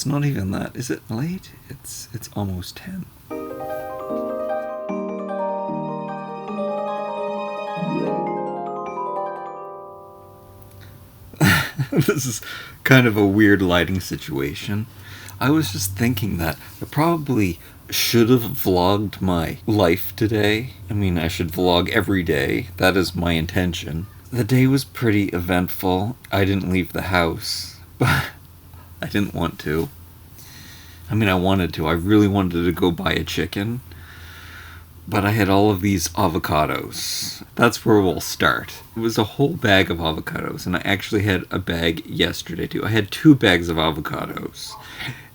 it's not even that. Is it late? It's almost 10. This is kind of a weird lighting situation. I was just thinking that I probably should have vlogged my life today. I mean, I should vlog every day. That is my intention. The day was pretty eventful. I didn't leave the house, but I didn't want to. I mean, I wanted to. I really wanted to go buy a chicken, but I had all of these avocados. That's where we'll start. It was a whole bag of avocados, and I actually had a bag yesterday too. I had 2 bags of avocados,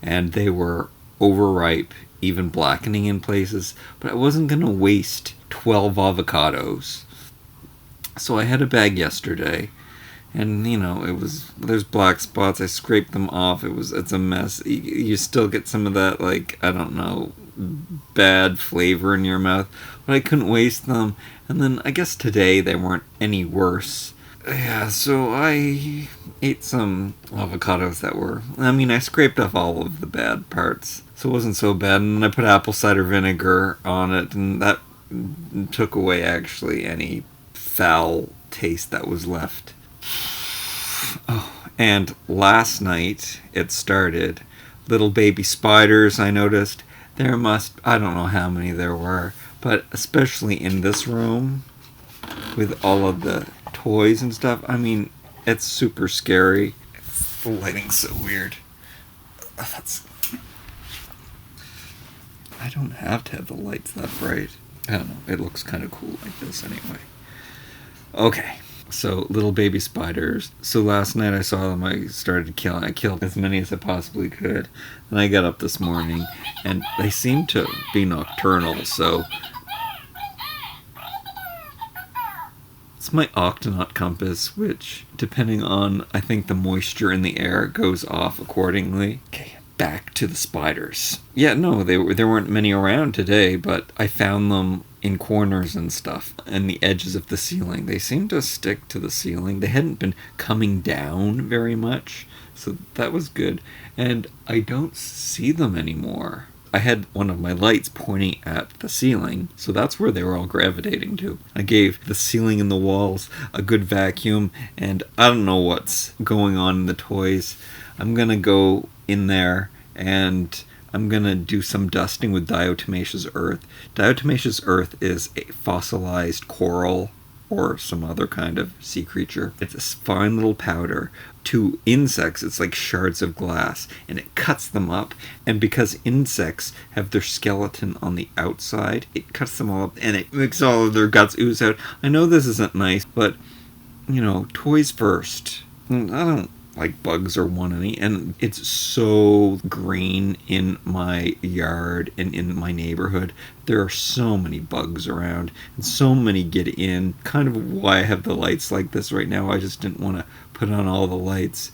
and they were overripe, even blackening in places, but I wasn't going to waste 12 avocados. So I had a bag yesterday, and there's black spots. I scraped them off. It's a mess. You still get some of that, I don't know, bad flavor in your mouth, but I couldn't waste them. And then I guess today they weren't any worse. Yeah, so I ate some avocados I scraped off all of the bad parts, so it wasn't so bad. And then I put apple cider vinegar on it, and that took away actually any foul taste that was left. Oh, and last night it started. Little baby spiders, I noticed. I don't know how many there were, but especially in this room with all of the toys and stuff. I mean, it's super scary. The lighting's so weird. I don't have to have the lights that bright. I don't know. It looks kind of cool like this anyway. Okay. So, little baby spiders. So last night I saw them, I killed as many as I possibly could. And I got up this morning, and they seem to be nocturnal, so... It's my octonaut compass, which, depending on, I think, the moisture in the air, goes off accordingly. Okay, back to the spiders. Yeah, no, there weren't many around today, but I found them in corners and stuff, and the edges of the ceiling. They seemed to stick to the ceiling. They hadn't been coming down very much, so that was good. And I don't see them anymore. I had one of my lights pointing at the ceiling, so that's where they were all gravitating to. I gave the ceiling and the walls a good vacuum, and I don't know what's going on in the toys. I'm gonna go in there and I'm going to do some dusting with diatomaceous earth. Diatomaceous earth is a fossilized coral or some other kind of sea creature. It's a fine little powder. To insects, it's like shards of glass, and it cuts them up. And because insects have their skeleton on the outside, it cuts them all up, and it makes all of their guts ooze out. I know this isn't nice, but, toys first. I don't like bugs or want any, and it's so green in my yard and in my neighborhood. There are so many bugs around, and so many get in. Kind of why I have the lights like this right now. I just didn't want to put on all the lights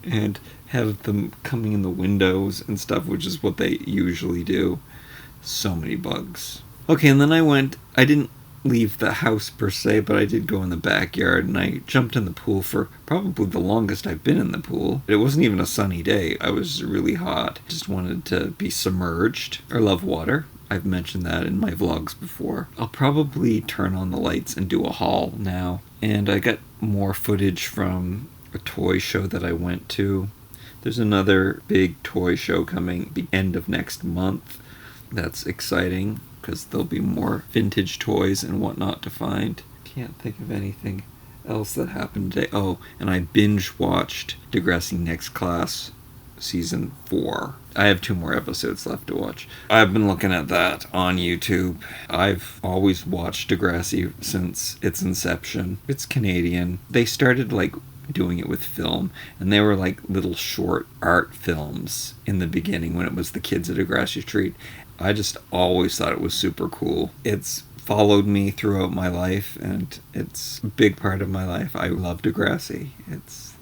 and have them coming in the windows and stuff, which is what they usually do. So many bugs. Okay, and then I didn't leave the house per se, but I did go in the backyard, and I jumped in the pool for probably the longest I've been in the pool. It wasn't even a sunny day. I was really hot. Just wanted to be submerged. I love water. I've mentioned that in my vlogs before. I'll probably turn on the lights and do a haul now. And I got more footage from a toy show that I went to. There's another big toy show coming the end of next month. That's exciting, because there'll be more vintage toys and whatnot to find. Can't think of anything else that happened today. Oh, and I binge-watched Degrassi Next Class Season 4. I have 2 more episodes left to watch. I've been looking at that on YouTube. I've always watched Degrassi since its inception. It's Canadian. They started, doing it with film, and they were little short art films in the beginning when it was the kids at Degrassi Street. I just always thought it was super cool. It's followed me throughout my life, and it's a big part of my life. I love Degrassi. It's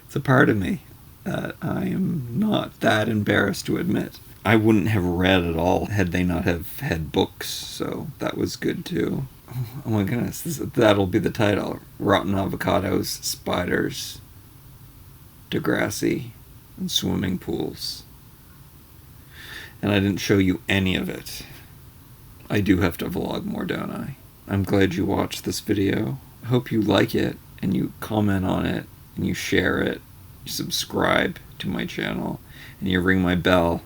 it's a part of me that I am not that embarrassed to admit. I wouldn't have read at all had they not have had books, so that was good too. Oh my goodness, that'll be the title. Rotten avocados, spiders, Degrassi, and swimming pools. And I didn't show you any of it. I do have to vlog more, don't I? I'm glad you watched this video. I hope you like it, and you comment on it, and you share it, you subscribe to my channel, and you ring my bell,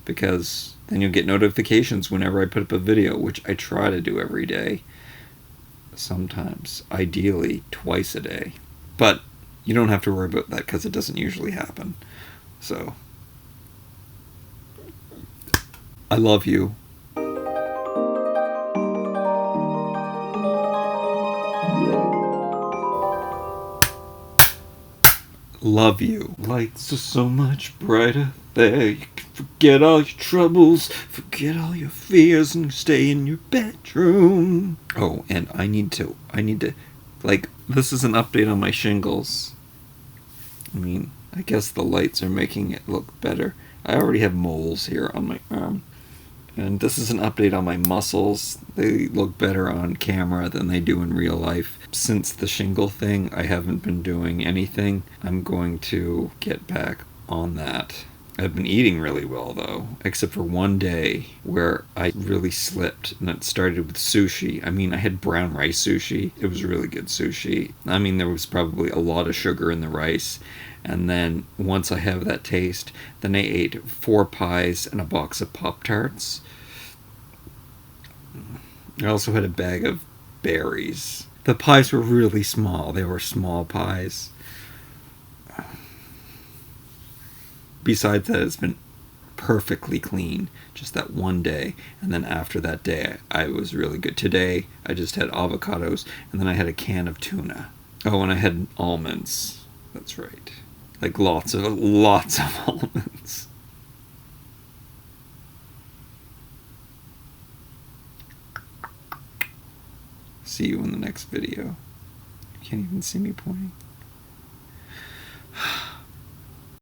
because then you'll get notifications whenever I put up a video, which I try to do every day. Sometimes, ideally, twice a day. But you don't have to worry about that because it doesn't usually happen. So, I love you. Love you. Lights are so much brighter there. You can forget all your troubles, forget all your fears, and stay in your bedroom. Oh, and I need to, this is an update on my shingles. I mean, I guess the lights are making it look better. I already have moles here on my arm. And this is an update on my muscles. They look better on camera than they do in real life. Since the shingle thing, I haven't been doing anything. I'm going to get back on that. I've been eating really well, though, except for one day where I really slipped, and it started with sushi. I mean, I had brown rice sushi. It was really good sushi. I mean, there was probably a lot of sugar in the rice. And then once I have that taste, then I ate 4 pies and a box of Pop-Tarts. I also had a bag of berries. The pies were really small. They were small pies. Besides that, it's been perfectly clean just that one day. And then after that day, I was really good. Today, I just had avocados, and then I had a can of tuna. Oh, and I had almonds. That's right. Like lots of almonds. See you in the next video. You can't even see me pointing.